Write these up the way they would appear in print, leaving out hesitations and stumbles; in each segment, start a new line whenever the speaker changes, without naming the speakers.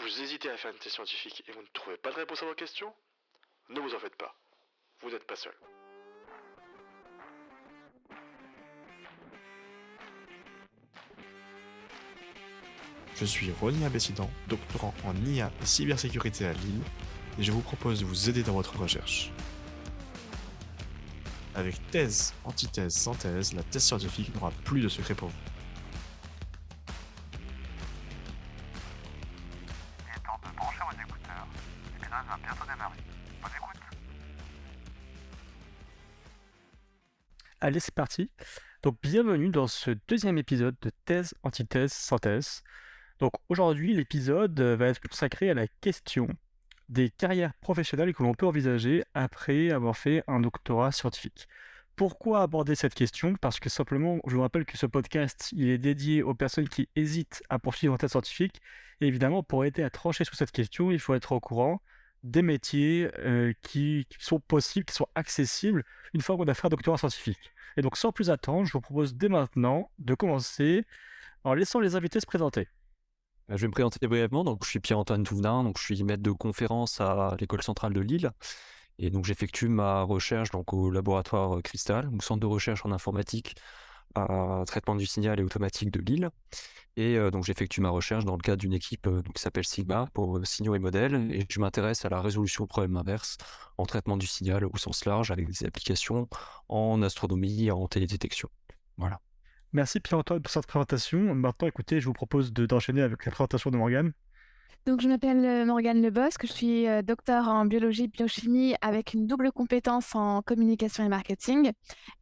Vous hésitez à faire une thèse scientifique et vous ne trouvez pas de réponse à vos questions? Ne vous en faites pas. Vous n'êtes pas seul.
Je suis Ronnie Abessidan, doctorant en IA et cybersécurité à Lille, et je vous propose de vous aider dans votre recherche. Avec thèse, antithèse, synthèse, la thèse scientifique n'aura plus de secret pour vous.
Il est temps de brancher vos écouteurs. L'épisode va bientôt démarrer. Bonne écoute.
Allez, c'est parti. Donc, bienvenue dans ce deuxième épisode de thèse, antithèse, synthèse. Donc, aujourd'hui, l'épisode va être consacré à la question des carrières professionnelles que l'on peut envisager après avoir fait un doctorat scientifique. Pourquoi aborder cette question? Parce que simplement, je vous rappelle que ce podcast, il est dédié aux personnes qui hésitent à poursuivre une thèse scientifique. Et évidemment, pour aider à trancher sur cette question, il faut être au courant des métiers qui sont possibles, qui sont accessibles une fois qu'on a fait un doctorat scientifique. Et donc, sans plus attendre, je vous propose dès maintenant de commencer en laissant les invités se présenter.
Je vais me présenter brièvement. Donc, je suis Pierre-Antoine Touvenin, donc je suis maître de conférence à l'École centrale de Lille. Et donc, j'effectue ma recherche donc, au laboratoire Cristal, au centre de recherche en informatique, traitement du signal et automatique de Lille. Et donc, j'effectue ma recherche dans le cadre d'une équipe qui s'appelle Sigma pour signaux et modèles. Et je m'intéresse à la résolution de problèmes inverses en traitement du signal au sens large, avec des applications en astronomie et en télédétection. Voilà.
Merci Pierre-Antoine pour cette présentation. Maintenant, écoutez, je vous propose d'enchaîner avec la présentation de Morgane.
Donc, je m'appelle Morgane Lebosque, je suis docteur en biologie biochimie avec une double compétence en communication et marketing.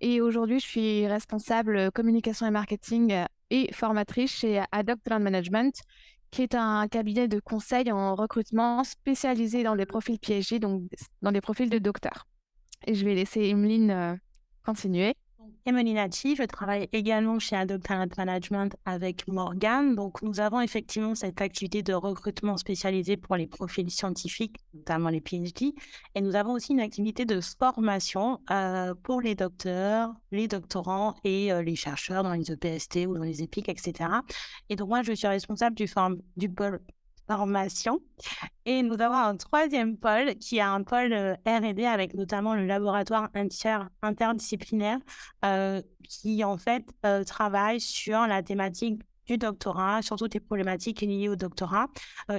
Et aujourd'hui, je suis responsable communication et marketing et formatrice chez Adopt Talent Management, qui est un cabinet de conseil en recrutement spécialisé dans les profils PhD, donc dans des profils de docteurs. Et je vais laisser Emeline continuer.
Emeline Hachi, je travaille également chez Adopt Talent Management avec Morgane. Donc, nous avons effectivement cette activité de recrutement spécialisée pour les profils scientifiques, notamment les PhD. Et nous avons aussi une activité de formation pour les docteurs, les doctorants et les chercheurs dans les EPST ou dans les EPIC, etc. Et donc, moi, je suis responsable du pôle formation. Et nous avons un troisième pôle qui est un pôle R&D avec notamment le laboratoire interdisciplinaire qui en fait travaille sur la thématique du doctorat, sur toutes les problématiques liées au doctorat.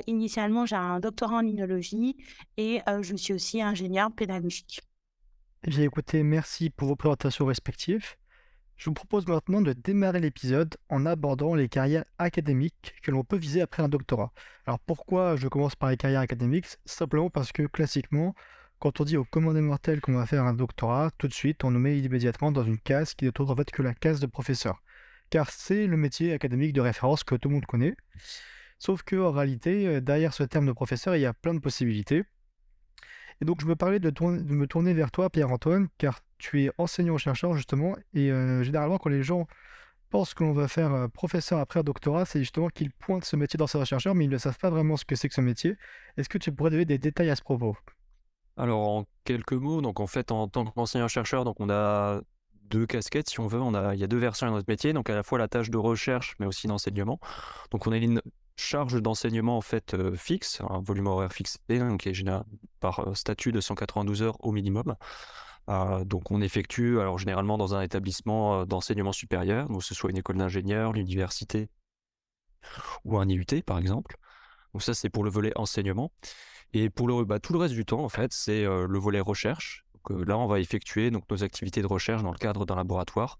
Initialement, j'ai un doctorat en immunologie et je suis aussi ingénieure pédagogique.
Bien écoutez, merci pour vos présentations respectives. Je vous propose maintenant de démarrer l'épisode en abordant les carrières académiques que l'on peut viser après un doctorat. Alors pourquoi je commence par les carrières académiques? Simplement parce que classiquement, quand on dit au commun des mortels qu'on va faire un doctorat, tout de suite on nous met immédiatement dans une case qui n'est autre en fait que la case de professeur. Car c'est le métier académique de référence que tout le monde connaît. Sauf qu'en réalité, derrière ce terme de professeur, il y a plein de possibilités. Et donc je me parlais de me tourner vers toi, Pierre-Antoine, car tu es enseignant-chercheur justement, et généralement quand les gens pensent que l'on va faire professeur après un doctorat, c'est justement qu'ils pointent ce métier d'enseignant-chercheur, mais ils ne savent pas vraiment ce que c'est que ce métier. Est-ce que tu pourrais donner des détails à ce propos?
Alors, en quelques mots, donc en fait, en tant qu'enseignant-chercheur, donc on a deux casquettes, si on veut. Il y a deux versions de notre métier, donc à la fois la tâche de recherche, mais aussi d'enseignement. Donc, on a une charge d'enseignement en fait fixe, un volume horaire fixé, donc qui est général par statut de 192 heures au minimum. Donc, on effectue alors généralement dans un établissement d'enseignement supérieur, donc que ce soit une école d'ingénieur, l'université ou un IUT par exemple. Donc ça, c'est pour le volet enseignement. Et pour tout le reste du temps, en fait, c'est le volet recherche. Donc, là, on va effectuer donc, nos activités de recherche dans le cadre d'un laboratoire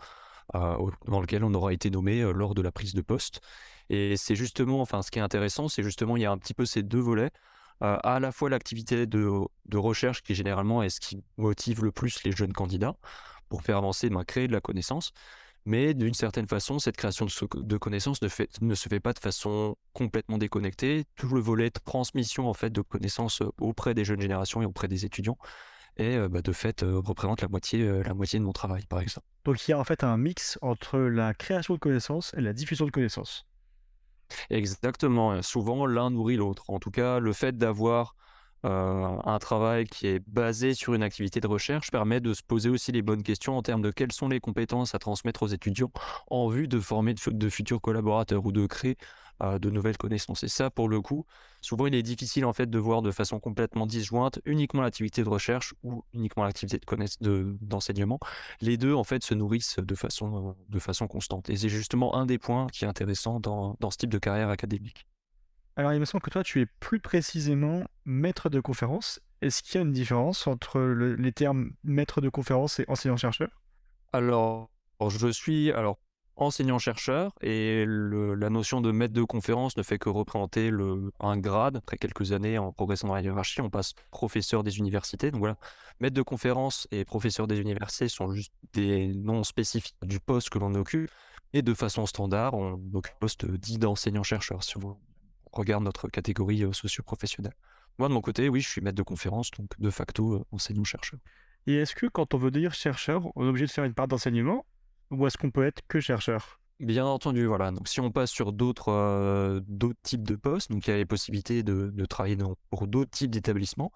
dans lequel on aura été nommé lors de la prise de poste. Et c'est justement, enfin, ce qui est intéressant, c'est justement, il y a un petit peu ces deux volets. À la fois l'activité de recherche qui généralement est ce qui motive le plus les jeunes candidats pour faire avancer, créer de la connaissance. Mais d'une certaine façon, cette création de connaissances ne se fait pas de façon complètement déconnectée. Tout le volet de transmission en fait, de connaissances auprès des jeunes générations et auprès des étudiants et de fait représente la moitié de mon travail, par exemple.
Donc il y a en fait un mix entre la création de connaissances et la diffusion de connaissances.
Exactement. Souvent, l'un nourrit l'autre. En tout cas, le fait d'avoir un travail qui est basé sur une activité de recherche permet de se poser aussi les bonnes questions en termes de quelles sont les compétences à transmettre aux étudiants en vue de former de futurs collaborateurs ou de créer de nouvelles connaissances. Et ça, pour le coup, souvent il est difficile en fait de voir de façon complètement disjointe uniquement l'activité de recherche ou uniquement l'activité d'enseignement. Les deux en fait se nourrissent de façon constante. Et c'est justement un des points qui est intéressant dans ce type de carrière académique.
Alors, il me semble que toi, tu es plus précisément maître de conférence. Est-ce qu'il y a une différence entre les termes maître de conférence et enseignant-chercheur?
Alors, je suis enseignant-chercheur et la notion de maître de conférence ne fait que représenter un grade. Après quelques années en progressant dans la hiérarchie, on passe professeur des universités. Donc voilà, maître de conférence et professeur des universités sont juste des noms spécifiques du poste que l'on occupe. Et de façon standard, on occupe le poste dit d'enseignant-chercheur si on regarde notre catégorie socio-professionnelle. Moi, de mon côté, oui, je suis maître de conférence, donc de facto enseignant-chercheur.
Et est-ce que quand on veut devenir chercheur, on est obligé de faire une part d'enseignement ou est-ce qu'on peut être que chercheur?
Bien entendu, voilà. Donc, si on passe sur d'autres types de postes, donc il y a les possibilités de travailler pour d'autres types d'établissements.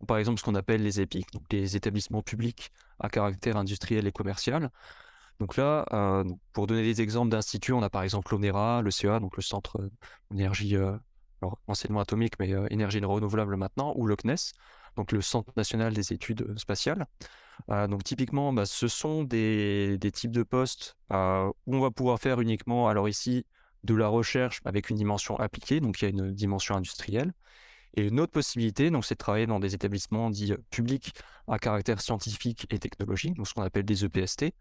Par exemple, ce qu'on appelle les EPIC, donc les établissements publics à caractère industriel et commercial. Donc là, donc pour donner des exemples d'instituts, on a par exemple l'ONERA, le CEA, donc le Centre d'énergie, alors enseignement atomique, mais énergie renouvelable maintenant, ou le CNES, donc le Centre national des études spatiales. Donc typiquement, ce sont des types de postes où on va pouvoir faire uniquement, alors ici, de la recherche avec une dimension appliquée, donc il y a une dimension industrielle. Et une autre possibilité, donc, c'est de travailler dans des établissements dits publics à caractère scientifique et technologique, donc ce qu'on appelle des EPST,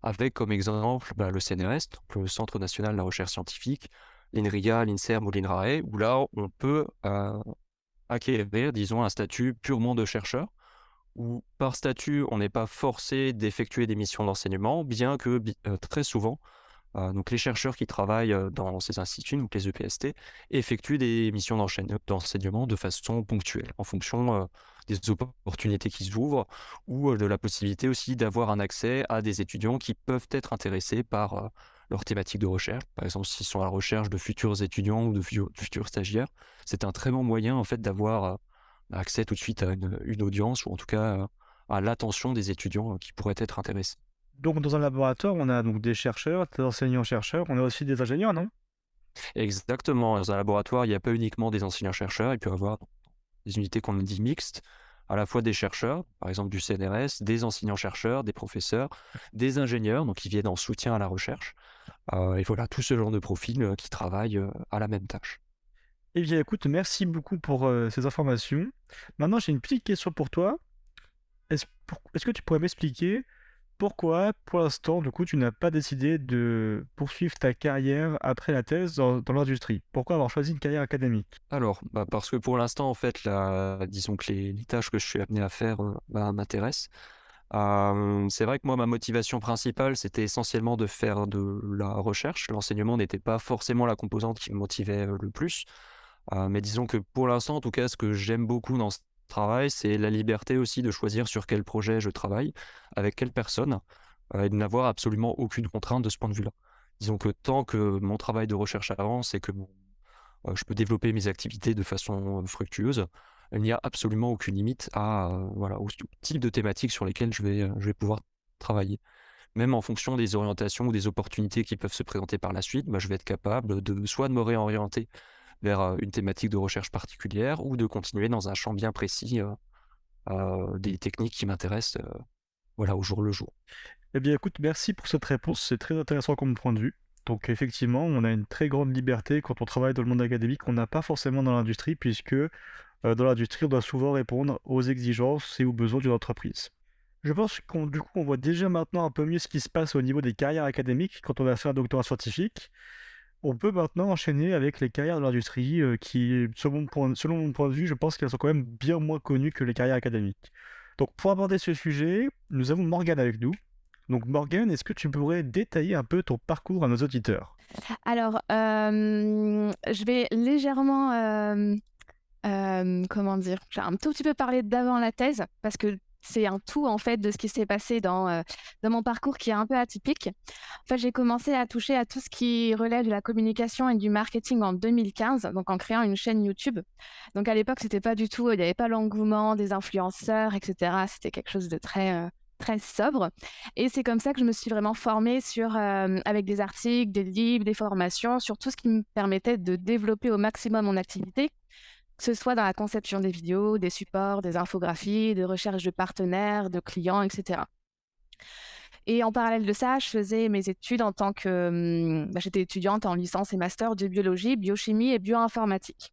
avec comme exemple le CNRS, donc le Centre national de la recherche scientifique, l'INRIA, l'INSERM ou l'INRAE, où là, on peut acquérir, disons, un statut purement de chercheur, où par statut, on n'est pas forcé d'effectuer des missions d'enseignement, bien que très souvent, donc les chercheurs qui travaillent dans ces instituts, donc les EPST, effectuent des missions d'enseignement de façon ponctuelle, en fonction des opportunités qui s'ouvrent, ou de la possibilité aussi d'avoir un accès à des étudiants qui peuvent être intéressés par leur thématique de recherche. Par exemple, s'ils sont à la recherche de futurs étudiants ou de futurs stagiaires, c'est un très bon moyen en fait d'avoir accès tout de suite à une audience, ou en tout cas à l'attention des étudiants qui pourraient être intéressés.
Donc, dans un laboratoire, on a donc des chercheurs, des enseignants-chercheurs, on a aussi des ingénieurs, non?
Exactement. Dans un laboratoire, il n'y a pas uniquement des enseignants-chercheurs, il peut y avoir des unités qu'on dit mixtes, à la fois des chercheurs, par exemple du CNRS, des enseignants-chercheurs, des professeurs, des ingénieurs, donc qui viennent en soutien à la recherche, et voilà, tout ce genre de profils qui travaillent à la même tâche.
Eh bien, écoute, merci beaucoup pour ces informations. Maintenant, j'ai une petite question pour toi. Est-ce que tu pourrais m'expliquer pourquoi, pour l'instant, du coup, tu n'as pas décidé de poursuivre ta carrière après la thèse dans l'industrie? Pourquoi avoir choisi une carrière académique?
Alors, parce que pour l'instant, en fait, disons que les tâches que je suis amené à faire m'intéressent. C'est vrai que moi, ma motivation principale, c'était essentiellement de faire de la recherche. L'enseignement n'était pas forcément la composante qui me motivait le plus. Mais disons que pour l'instant, en tout cas, ce que j'aime beaucoup dans ce travail, c'est la liberté aussi de choisir sur quel projet je travaille, avec quelle personne, et de n'avoir absolument aucune contrainte de ce point de vue-là. Disons que tant que mon travail de recherche avance et que je peux développer mes activités de façon fructueuse, il n'y a absolument aucune limite au type de thématiques sur lesquelles je vais pouvoir travailler. Même en fonction des orientations ou des opportunités qui peuvent se présenter par la suite, je vais être capable soit de me réorienter vers une thématique de recherche particulière ou de continuer dans un champ bien précis des techniques qui m'intéressent au jour le jour.
Eh bien, écoute, merci pour cette réponse. C'est très intéressant comme point de vue. Donc, effectivement, on a une très grande liberté quand on travaille dans le monde académique qu'on n'a pas forcément dans l'industrie, puisque dans l'industrie, on doit souvent répondre aux exigences et aux besoins d'une entreprise. Je pense du coup, on voit déjà maintenant un peu mieux ce qui se passe au niveau des carrières académiques quand on a fait un doctorat scientifique. On peut maintenant enchaîner avec les carrières de l'industrie qui, selon mon point de vue, je pense qu'elles sont quand même bien moins connues que les carrières académiques. Donc, pour aborder ce sujet, nous avons Morgane avec nous. Donc, Morgane, est-ce que tu pourrais détailler un peu ton parcours à nos auditeurs?
Alors, je vais légèrement, comment dire? J'ai un tout petit peu parlé d'avant la thèse, parce que c'est un tout en fait de ce qui s'est passé dans mon parcours qui est un peu atypique. En fait, j'ai commencé à toucher à tout ce qui relève de la communication et du marketing en 2015, donc en créant une chaîne YouTube. Donc à l'époque, c'était pas du tout, il n'y avait pas l'engouement des influenceurs, etc. C'était quelque chose de très sobre. Et c'est comme ça que je me suis vraiment formée avec des articles, des livres, des formations, sur tout ce qui me permettait de développer au maximum mon activité, que ce soit dans la conception des vidéos, des supports, des infographies, de recherche de partenaires, de clients, etc. Et en parallèle de ça, je faisais mes études en tant que... j'étais étudiante en licence et master de biologie, biochimie et bioinformatique.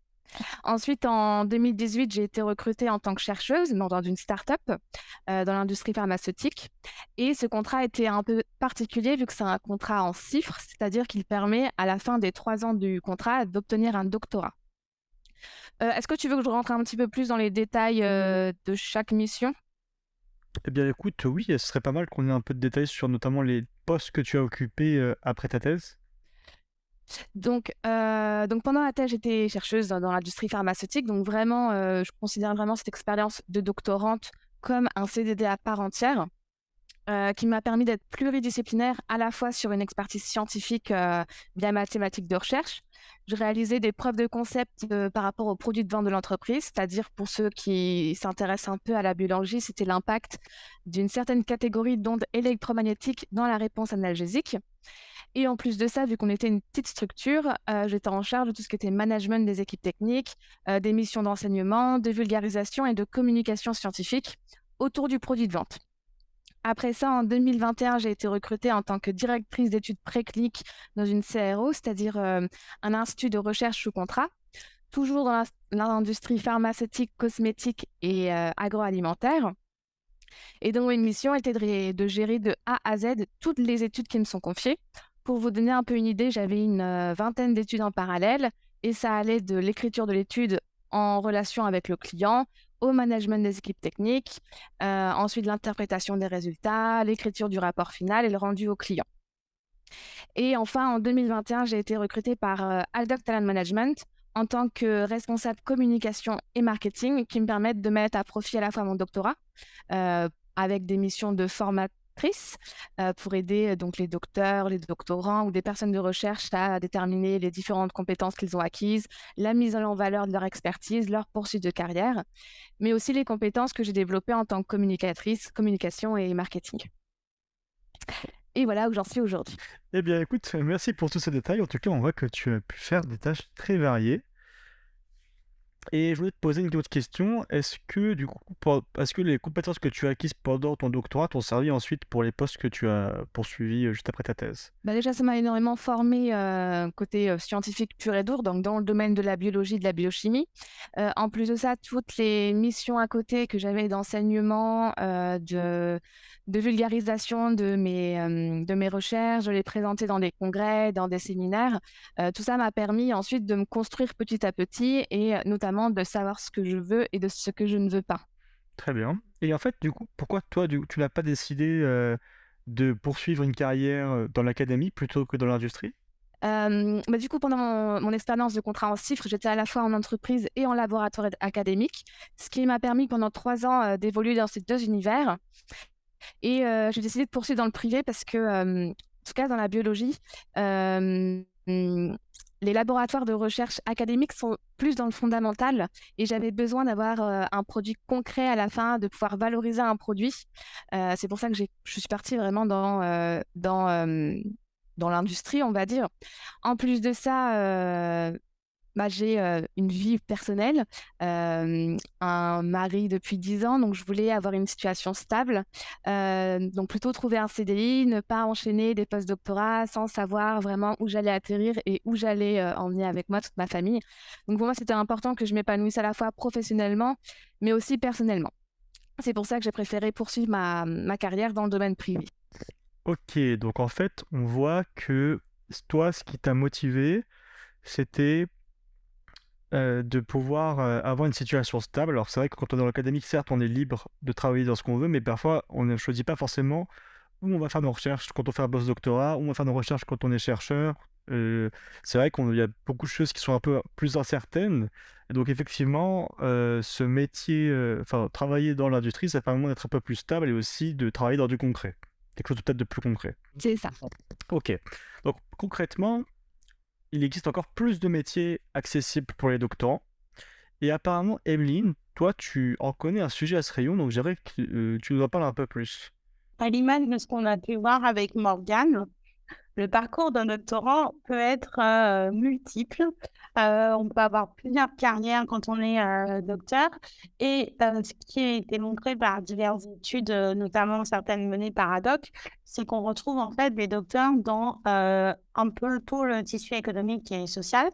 Ensuite, en 2018, j'ai été recrutée en tant que chercheuse dans une start-up dans l'industrie pharmaceutique. Et ce contrat était un peu particulier vu que c'est un contrat en chiffres, c'est-à-dire qu'il permet à la fin des 3 ans du contrat d'obtenir un doctorat. Est-ce que tu veux que je rentre un petit peu plus dans les détails de chaque mission?
Eh bien, écoute, oui, ce serait pas mal qu'on ait un peu de détails sur notamment les postes que tu as occupés après ta thèse.
Donc pendant la thèse, j'étais chercheuse dans l'industrie pharmaceutique. Donc vraiment, je considère vraiment cette expérience de doctorante comme un CDD à part entière, qui m'a permis d'être pluridisciplinaire à la fois sur une expertise scientifique via ma thématique de recherche. Je réalisais des preuves de concept par rapport aux produits de vente de l'entreprise, c'est-à-dire pour ceux qui s'intéressent un peu à la biologie, c'était l'impact d'une certaine catégorie d'ondes électromagnétiques dans la réponse analgésique. Et en plus de ça, vu qu'on était une petite structure, j'étais en charge de tout ce qui était management des équipes techniques, des missions d'enseignement, de vulgarisation et de communication scientifique autour du produit de vente. Après ça, en 2021, j'ai été recrutée en tant que directrice d'études précliniques dans une CRO, c'est-à-dire un institut de recherche sous contrat, toujours dans l'industrie pharmaceutique, cosmétique et agroalimentaire. Et donc, une mission était de gérer de A à Z toutes les études qui me sont confiées. Pour vous donner un peu une idée, j'avais une vingtaine d'études en parallèle et ça allait de l'écriture de l'étude en relation avec le client, au management des équipes techniques, ensuite l'interprétation des résultats, l'écriture du rapport final et le rendu au client. Et enfin, en 2021, j'ai été recrutée par Aldoc Talent Management en tant que responsable communication et marketing qui me permettent de mettre à profit à la fois mon doctorat avec des missions de formatrice pour aider donc les docteurs, les doctorants ou des personnes de recherche à déterminer les différentes compétences qu'ils ont acquises, la mise en valeur de leur expertise, leur poursuite de carrière, mais aussi les compétences que j'ai développées en tant que communicatrice, communication et marketing. Et voilà où j'en suis aujourd'hui.
Eh bien, écoute, merci pour tous ces détails. En tout cas, on voit que tu as pu faire des tâches très variées. Et je voulais te poser une autre question. Est-ce que, du coup, est-ce que les compétences que tu as acquises pendant ton doctorat t'ont servi ensuite pour les postes que tu as poursuivis juste après ta thèse?
Déjà, ça m'a énormément formée côté scientifique pur et dur, donc dans le domaine de la biologie, de la biochimie. En plus de ça, toutes les missions à côté que j'avais d'enseignement, de vulgarisation de mes recherches, de les présenter dans des congrès, dans des séminaires. Tout ça m'a permis ensuite de me construire petit à petit et notamment de savoir ce que je veux et de ce que je ne veux pas.
Très bien. Et en fait, du coup, pourquoi toi, tu n'as pas décidé de poursuivre une carrière dans l'académie plutôt que dans l'industrie?
Du coup, pendant mon expérience de contrat en chiffres, j'étais à la fois en entreprise et en laboratoire académique, ce qui m'a permis pendant 3 ans d'évoluer dans ces 2 univers. Et j'ai décidé de poursuivre dans le privé parce que, en tout cas dans la biologie, les laboratoires de recherche académiques sont plus dans le fondamental et j'avais besoin d'avoir un produit concret à la fin, de pouvoir valoriser un produit. C'est pour ça que je suis partie vraiment dans l'industrie, on va dire. En plus de ça, j'ai une vie personnelle, un mari depuis 10 ans, donc je voulais avoir une situation stable. Donc plutôt trouver un CDI, ne pas enchaîner des post-doctorats sans savoir vraiment où j'allais atterrir et où j'allais emmener avec moi toute ma famille. Donc pour moi, c'était important que je m'épanouisse à la fois professionnellement, mais aussi personnellement. C'est pour ça que j'ai préféré poursuivre ma carrière dans le domaine privé.
Ok, donc en fait, on voit que toi, ce qui t'a motivé, c'était de pouvoir avoir une situation stable. Alors c'est vrai que quand on est dans l'académique, certes, on est libre de travailler dans ce qu'on veut, mais parfois, on ne choisit pas forcément où on va faire nos recherches quand on fait un post-doctorat, où on va faire nos recherches quand on est chercheur. C'est vrai qu'il y a beaucoup de choses qui sont un peu plus incertaines. Et donc effectivement, ce métier, travailler dans l'industrie, ça permet d'être un peu plus stable et aussi de travailler dans du concret. Quelque chose de peut-être de plus concret.
C'est ça.
Ok. Donc concrètement, il existe encore plus de métiers accessibles pour les doctorants. Et apparemment, Emeline, toi, tu en connais un sujet à ce rayon, donc j'aimerais que tu nous en parles un peu plus.
À l'image de ce qu'on a pu voir avec Morgane, le parcours d'un doctorant peut être multiple. On peut avoir plusieurs carrières quand on est docteur. Et ce qui a été montré par diverses études, notamment certaines menées par Haddock, c'est qu'on retrouve en fait des docteurs dans un peu tout le tissu économique et social.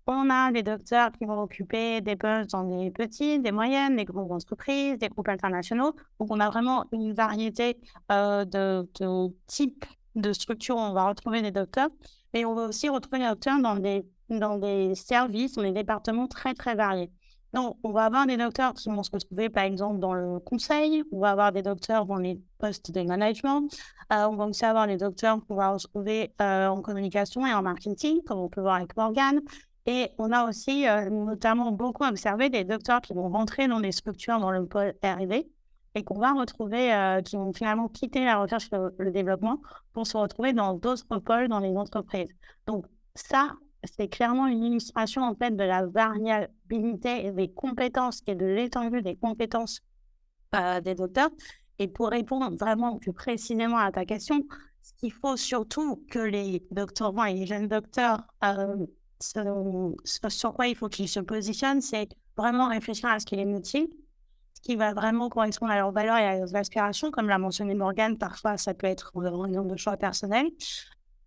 On a des docteurs qui vont occuper des postes dans des petites, des moyennes, des grandes entreprises, des groupes internationaux. Donc, on a vraiment une variété de types de structures où on va retrouver des docteurs. Mais on va aussi retrouver des docteurs dans des services, dans des départements très, très variés. Donc, on va avoir des docteurs qui vont se retrouver, par exemple, dans le conseil. On va avoir des docteurs dans les postes de management. On va aussi avoir des docteurs qu'on va retrouver en communication et en marketing, comme on peut voir avec Morgane. Et on a aussi notamment beaucoup observé des docteurs qui vont rentrer dans des structures dans le pôle R&D et qu'on va retrouver, qui vont finalement quitter la recherche et le développement pour se retrouver dans d'autres pôles dans les entreprises. Donc ça, c'est clairement une illustration en fait de la variabilité et des compétences et de l'étendue des compétences des docteurs. Et pour répondre vraiment plus précisément à ta question, ce qu'il faut surtout que les doctorants et les jeunes docteurs sur quoi il faut qu'ils se positionnent, c'est vraiment réfléchir à ce qui les motive, ce qui va vraiment correspondre à leurs valeurs et à leurs aspirations. Comme l'a mentionné Morgane, parfois ça peut être en raison de choix personnels.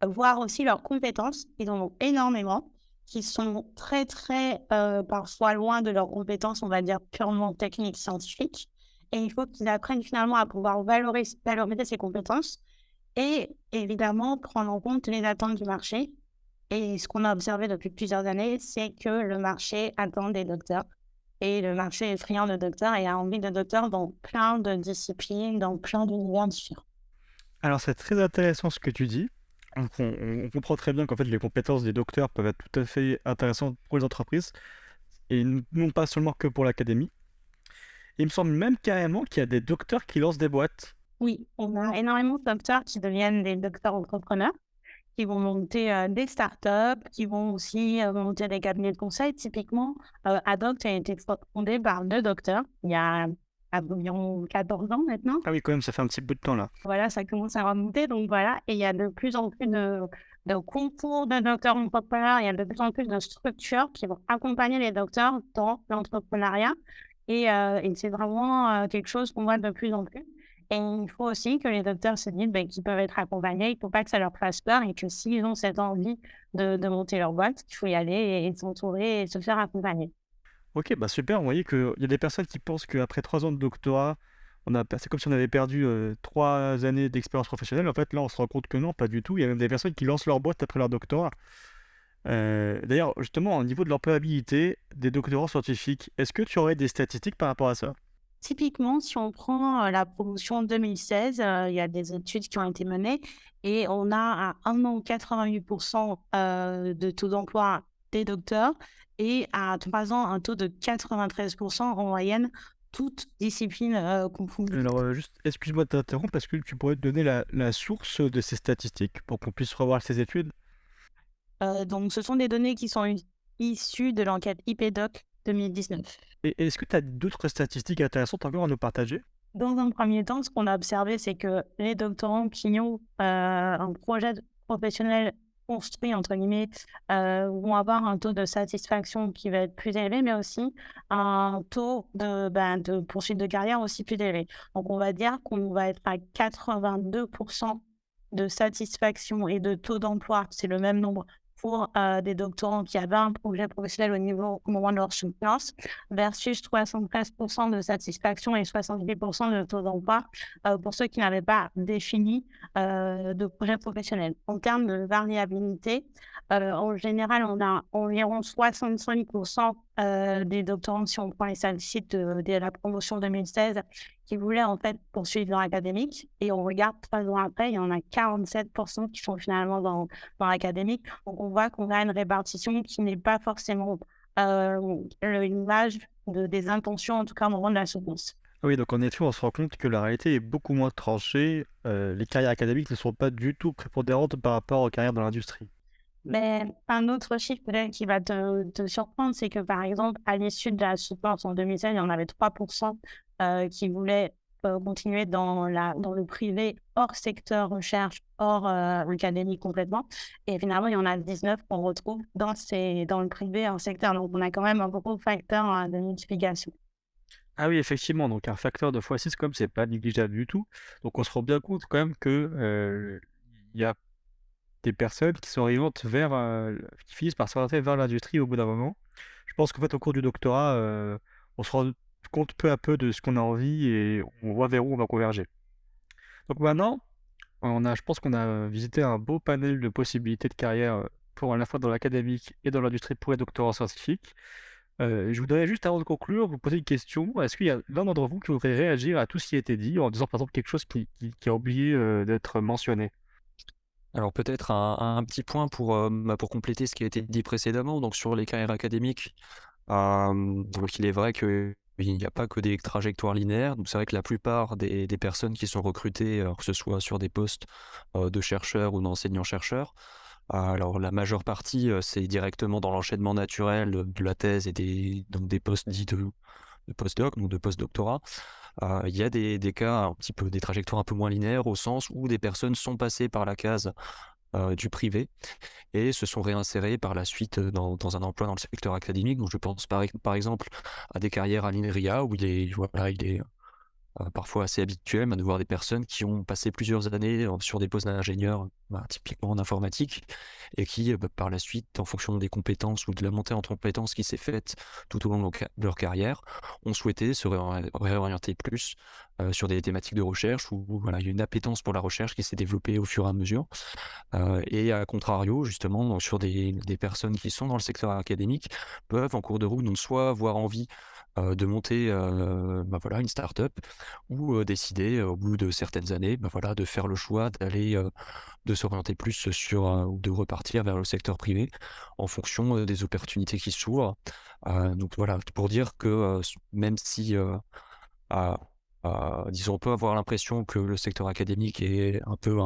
Voir aussi leurs compétences, ils en ont énormément, qui sont très, très parfois loin de leurs compétences, on va dire purement techniques, scientifiques. Et il faut qu'ils apprennent finalement à pouvoir valoriser ces compétences et évidemment prendre en compte les attentes du marché. Et ce qu'on a observé depuis plusieurs années, c'est que le marché attend des docteurs. Et le marché est friand de docteurs et a envie de docteurs dans plein de disciplines, dans plein d'univers différents.
Alors c'est très intéressant ce que tu dis. On comprend très bien qu'en fait les compétences des docteurs peuvent être tout à fait intéressantes pour les entreprises et non pas seulement que pour l'académie. Il me semble même carrément qu'il y a des docteurs qui lancent des boîtes.
Oui, on a énormément de docteurs qui deviennent des docteurs entrepreneurs, qui vont monter des startups, qui vont aussi monter des cabinets de conseil. Typiquement, Haddock a été fondé par 2 docteurs il y a environ 14 ans maintenant.
Ah oui, quand même, ça fait un petit bout de temps là.
Voilà, ça commence à remonter, donc voilà. Et il y a de plus en plus de concours de docteurs entrepreneurs, il y a de plus en plus de structures qui vont accompagner les docteurs dans l'entrepreneuriat. Et c'est vraiment quelque chose qu'on voit de plus en plus. Et il faut aussi que les docteurs se disent qu'ils peuvent être accompagnés, il ne faut pas que ça leur fasse peur et que s'ils ont cette envie de monter leur boîte, il faut y aller et s'entourer et se faire accompagner.
Ok, bah super, vous voyez qu'il y a des personnes qui pensent qu'après 3 ans de doctorat, c'est comme si on avait perdu 3 années d'expérience professionnelle. En fait, là, on se rend compte que non, pas du tout. Il y a même des personnes qui lancent leur boîte après leur doctorat. D'ailleurs, justement, au niveau de l'employabilité des doctorants scientifiques, est-ce que tu aurais des statistiques par rapport à ça?
Typiquement, si on prend la promotion 2016, il y a des études qui ont été menées et on a à 1 an 88% de taux d'emploi des docteurs et à 3 ans un taux de 93% en moyenne, toutes disciplines confondues.
Alors, juste, excuse-moi de t'interrompre, parce que tu pourrais te donner la source de ces statistiques pour qu'on puisse revoir ces études?
Donc, ce sont des données qui sont issues de l'enquête IPDoc 2019.
Et est-ce que tu as d'autres statistiques intéressantes encore à nous partager?
Dans un premier temps, ce qu'on a observé, c'est que les doctorants qui ont un projet professionnel construit, entre guillemets, vont avoir un taux de satisfaction qui va être plus élevé, mais aussi un taux de poursuite de carrière aussi plus élevé. Donc, on va dire qu'on va être à 82% de satisfaction et de taux d'emploi, c'est le même nombre pour des doctorants qui avaient un projet professionnel au moment de leur soutenance, versus 73% de satisfaction et 70% de taux d'emploi pour ceux qui n'avaient pas défini de projet professionnel. En termes de variabilité, en général, on a environ 65% des doctorants, si on prend les statistiques de la promotion 2016, qui voulaient en fait poursuivre leur académique. Et on regarde 3 ans après, il y en a 47% qui sont finalement dans l'académique. Donc on voit qu'on a une répartition qui n'est pas forcément l'image des intentions, en tout cas au moment de la soutenance.
Oui, donc en effet, on se rend compte que la réalité est beaucoup moins tranchée. Les carrières académiques ne sont pas du tout prépondérantes par rapport aux carrières dans l'industrie.
Mais un autre chiffre peut-être qui va te surprendre, c'est que par exemple, à l'issue de la soutenance en 2016, il y en avait 3% qui voulaient continuer dans le privé, hors secteur recherche, hors académique complètement. Et finalement, il y en a 19 qu'on retrouve dans le privé, hors secteur. Donc, on a quand même un gros facteur de multiplication.
Ah oui, effectivement, donc un facteur de x6, comme c'est pas négligeable du tout. Donc on se rend bien compte quand même que il y a des personnes qui s'orientent qui finissent par s'orienter vers l'industrie au bout d'un moment. Je pense qu'en fait, au cours du doctorat, on se rend compte peu à peu de ce qu'on a envie et on voit vers où on va converger. Donc maintenant, je pense qu'on a visité un beau panel de possibilités de carrière pour à la fois dans l'académique et dans l'industrie pour les doctorants scientifiques. Je voudrais juste, avant de conclure, vous poser une question. Est-ce qu'il y a l'un d'entre vous qui voudrait réagir à tout ce qui a été dit en disant par exemple quelque chose qui a oublié d'être mentionné?
Alors peut-être un petit point pour compléter ce qui a été dit précédemment, donc sur les carrières académiques. Donc il est vrai qu'il n'y a pas que des trajectoires linéaires. Donc c'est vrai que la plupart des personnes qui sont recrutées, alors que ce soit sur des postes de chercheurs ou d'enseignants-chercheurs, alors la majeure partie, c'est directement dans l'enchaînement naturel de la thèse et donc des postes dits de postdoc, donc de postdoctorat. Il y a des cas un petit peu, des trajectoires un peu moins linéaires au sens où des personnes sont passées par la case du privé et se sont réinsérées par la suite dans un emploi dans le secteur académique. Donc je pense par exemple à des carrières à l'INRIA où il est parfois assez habituel de voir des personnes qui ont passé plusieurs années sur des postes d'ingénieur, typiquement en informatique, et qui, par la suite, en fonction des compétences ou de la montée en compétences qui s'est faite tout au long de leur carrière, ont souhaité se réorienter plus sur des thématiques de recherche où il y a une appétence pour la recherche qui s'est développée au fur et à mesure. Et à contrario, justement, donc, sur des personnes qui sont dans le secteur académique, peuvent en cours de route donc soit avoir envie de monter une start-up ou décider au bout de certaines années de faire le choix de s'orienter plus ou de repartir vers le secteur privé en fonction des opportunités qui s'ouvrent. Donc voilà, pour dire que même si disons on peut avoir l'impression que le secteur académique est un peu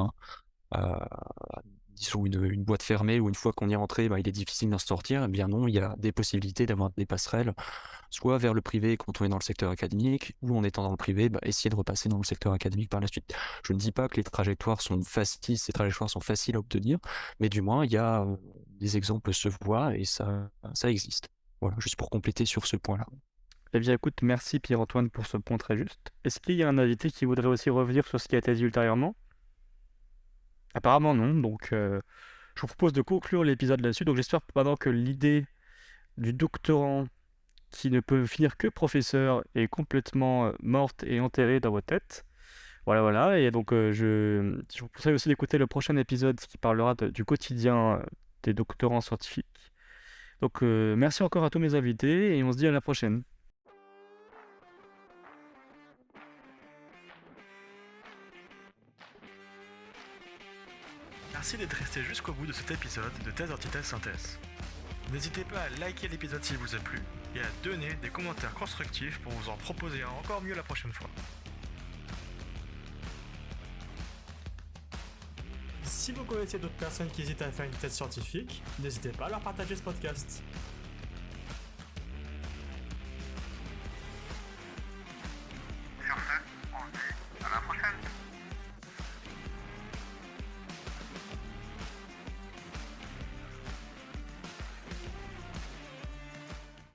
disons une boîte fermée où une fois qu'on y est entré, il est difficile d'en sortir. Eh bien non, il y a des possibilités d'avoir des passerelles, soit vers le privé quand on est dans le secteur académique, ou en étant dans le privé, essayer de repasser dans le secteur académique par la suite. Je ne dis pas que ces trajectoires sont faciles à obtenir, mais du moins, il y a des exemples se voient et ça existe. Voilà, juste pour compléter sur ce point-là.
Eh bien écoute, merci Pierre-Antoine pour ce point très juste. Est-ce qu'il y a un invité qui voudrait aussi revenir sur ce qui a été dit ultérieurement? Apparemment non, donc je vous propose de conclure l'épisode là-dessus. Donc j'espère maintenant que l'idée du doctorant qui ne peut finir que professeur est complètement morte et enterrée dans votre tête. Voilà. Et donc je vous conseille aussi d'écouter le prochain épisode qui parlera du quotidien des doctorants scientifiques. Donc merci encore à tous mes invités et on se dit à la prochaine.
Merci d'être resté jusqu'au bout de cet épisode de Thèse, Antithèse, Synthèse. N'hésitez pas à liker l'épisode s'il vous a plu et à donner des commentaires constructifs pour vous en proposer un encore mieux la prochaine fois. Si vous connaissez d'autres personnes qui hésitent à faire une thèse scientifique, n'hésitez pas à leur partager ce podcast.